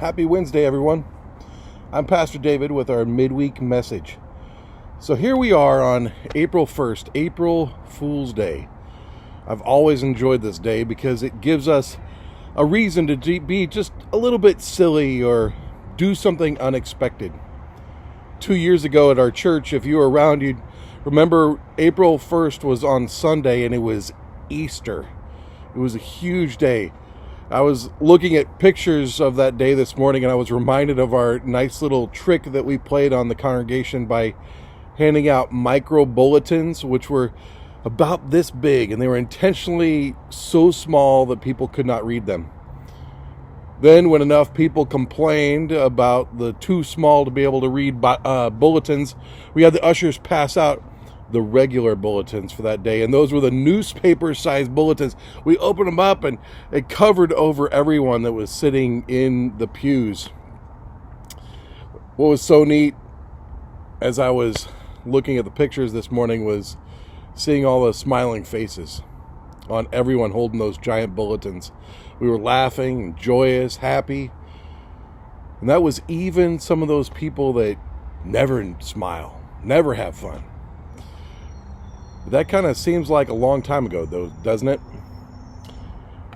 Happy Wednesday, everyone. I'm Pastor David with our midweek message. So here we are on April 1st, April Fool's Day. I've always enjoyed this day because it gives us a reason to be just a little bit silly or do something unexpected. 2 years ago at our church, if you were around, you'd remember April 1st was on Sunday and it was Easter. It was a huge day. I was looking at pictures of that day this morning and I was reminded of our nice little trick that we played on the congregation by handing out micro bulletins, which were about this big, and they were intentionally so small that people could not read them. Then when enough people complained about the too small to be able to read bulletins, we had the ushers pass out the regular bulletins for that day, and those were the newspaper-sized bulletins. We opened them up and it covered over everyone that was sitting in the pews. What was so neat as I was looking at the pictures this morning was seeing all the smiling faces on everyone holding those giant bulletins. We were laughing, joyous, happy, and that was even some of those people that never smile, never have fun. That kind of seems like a long time ago, though, doesn't it?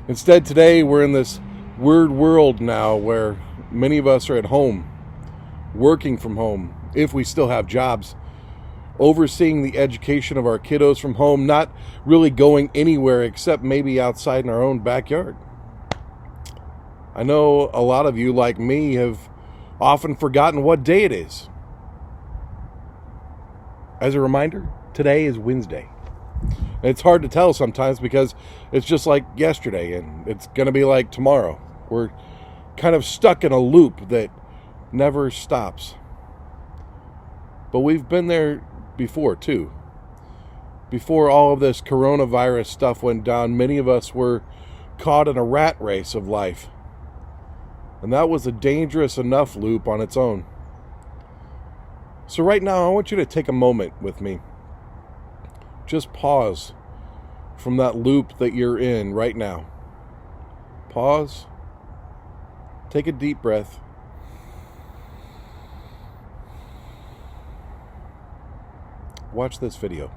Instead, today, we're in this weird world now where many of us are at home, working from home, if we still have jobs, overseeing the education of our kiddos from home, not really going anywhere except maybe outside in our own backyard. I know a lot of you, like me, have often forgotten what day it is. As a reminder, today is Wednesday. It's hard to tell sometimes because it's just like yesterday and it's going to be like tomorrow. We're kind of stuck in a loop that never stops. But we've been there before too. Before all of this coronavirus stuff went down, many of us were caught in a rat race of life. And that was a dangerous enough loop on its own. So right now, I want you to take a moment with me. Just pause from that loop that you're in right now. Pause. Take a deep breath. Watch this video.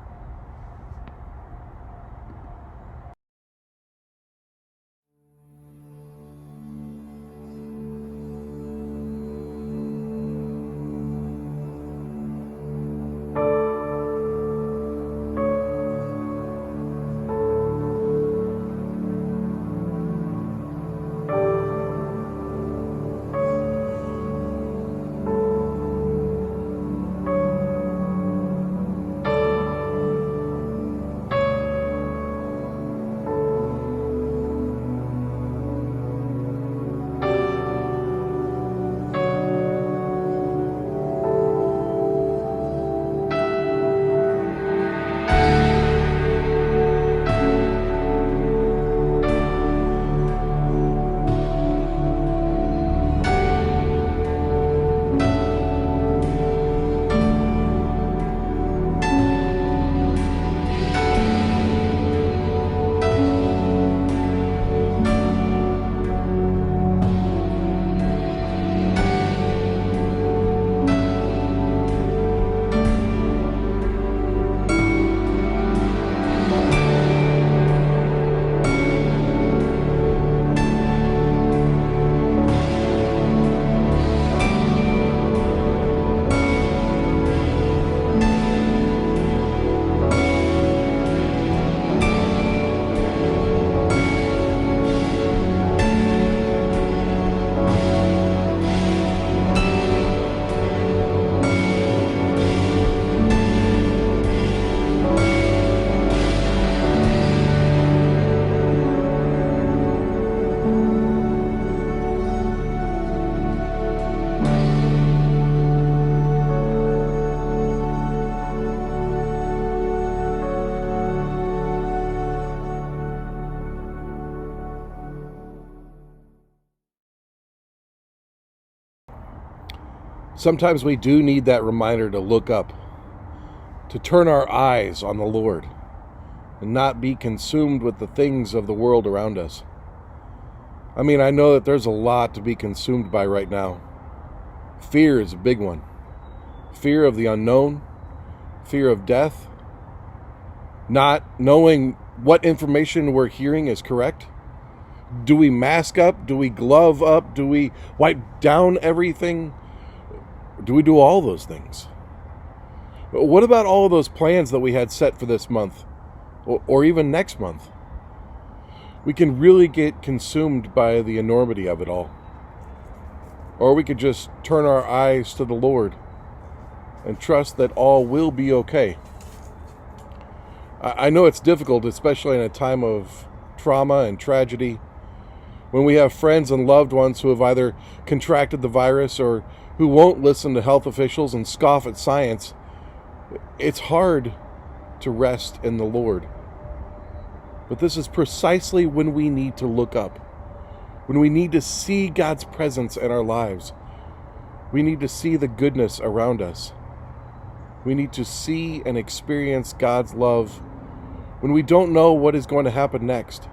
Sometimes we do need that reminder to look up, to turn our eyes on the Lord, and not be consumed with the things of the world around us. I mean, I know that there's a lot to be consumed by right now. Fear is a big one. Fear of the unknown, fear of death, not knowing what information we're hearing is correct. Do we mask up? Do we glove up? Do we wipe down everything? Do we do all those things? But what about all those plans that we had set for this month or even next month? We can really get consumed by the enormity of it all. Or we could just turn our eyes to the Lord and trust that all will be okay. I know it's difficult, especially in a time of trauma and tragedy, when we have friends and loved ones who have either contracted the virus or who won't listen to health officials and scoff at science. It's hard to rest in the Lord. But this is precisely when we need to look up, when we need to see God's presence in our lives. We need to see the goodness around us. We need to see and experience God's love when we don't know what is going to happen next.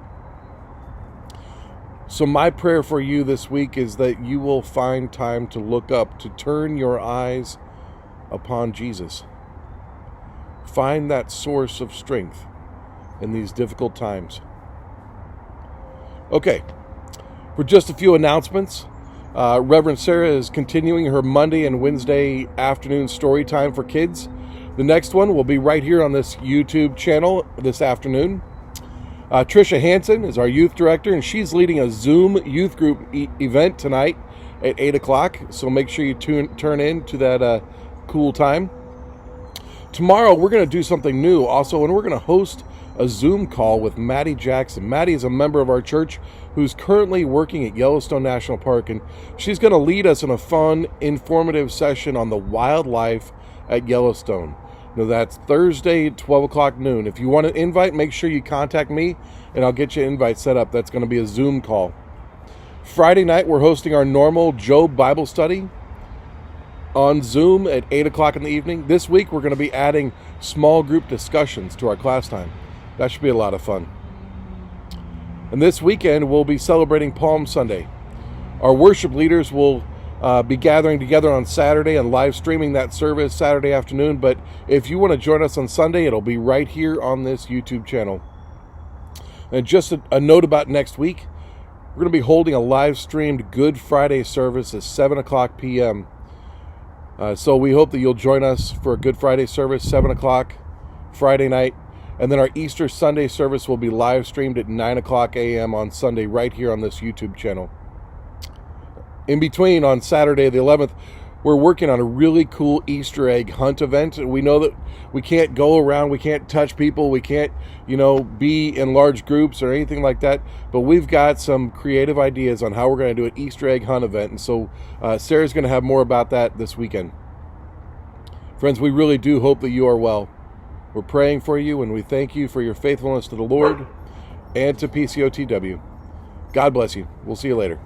So my prayer for you this week is that you will find time to look up, to turn your eyes upon Jesus. Find that source of strength in these difficult times. Okay, for just a few announcements, Reverend Sarah is continuing her Monday and Wednesday afternoon story time for kids. The next one will be right here on this YouTube channel this afternoon. Trisha Hansen is our youth director, and she's leading a Zoom youth group event tonight at 8 o'clock. So make sure you turn in to that cool time. Tomorrow, we're going to do something new also, and we're going to host a Zoom call with Maddie Jackson. Maddie is a member of our church who's currently working at Yellowstone National Park, and she's going to lead us in a fun, informative session on the wildlife at Yellowstone. Now, that's Thursday at 12 o'clock noon. If you want an invite, make sure you contact me, and I'll get you an invite set up. That's going to be a Zoom call. Friday night, we're hosting our normal Job Bible study on Zoom at 8 o'clock in the evening. This week, we're going to be adding small group discussions to our class time. That should be a lot of fun. And this weekend, we'll be celebrating Palm Sunday. Our worship leaders will be gathering together on Saturday and live streaming that service Saturday afternoon. But if you want to join us on Sunday, it'll be right here on this YouTube channel. And just a note about next week, we're going to be holding a live streamed Good Friday service at 7 o'clock p.m. So we hope that you'll join us for a Good Friday service, 7 o'clock Friday night. And then our Easter Sunday service will be live streamed at 9 o'clock a.m. on Sunday right here on this YouTube channel. In between, on Saturday the 11th, we're working on a really cool Easter egg hunt event. We know that we can't go around, we can't touch people, we can't, be in large groups or anything like that. But we've got some creative ideas on how we're going to do an Easter egg hunt event. And so Sarah's going to have more about that this weekend. Friends, we really do hope that you are well. We're praying for you, and we thank you for your faithfulness to the Lord and to PCOTW. God bless you. We'll see you later.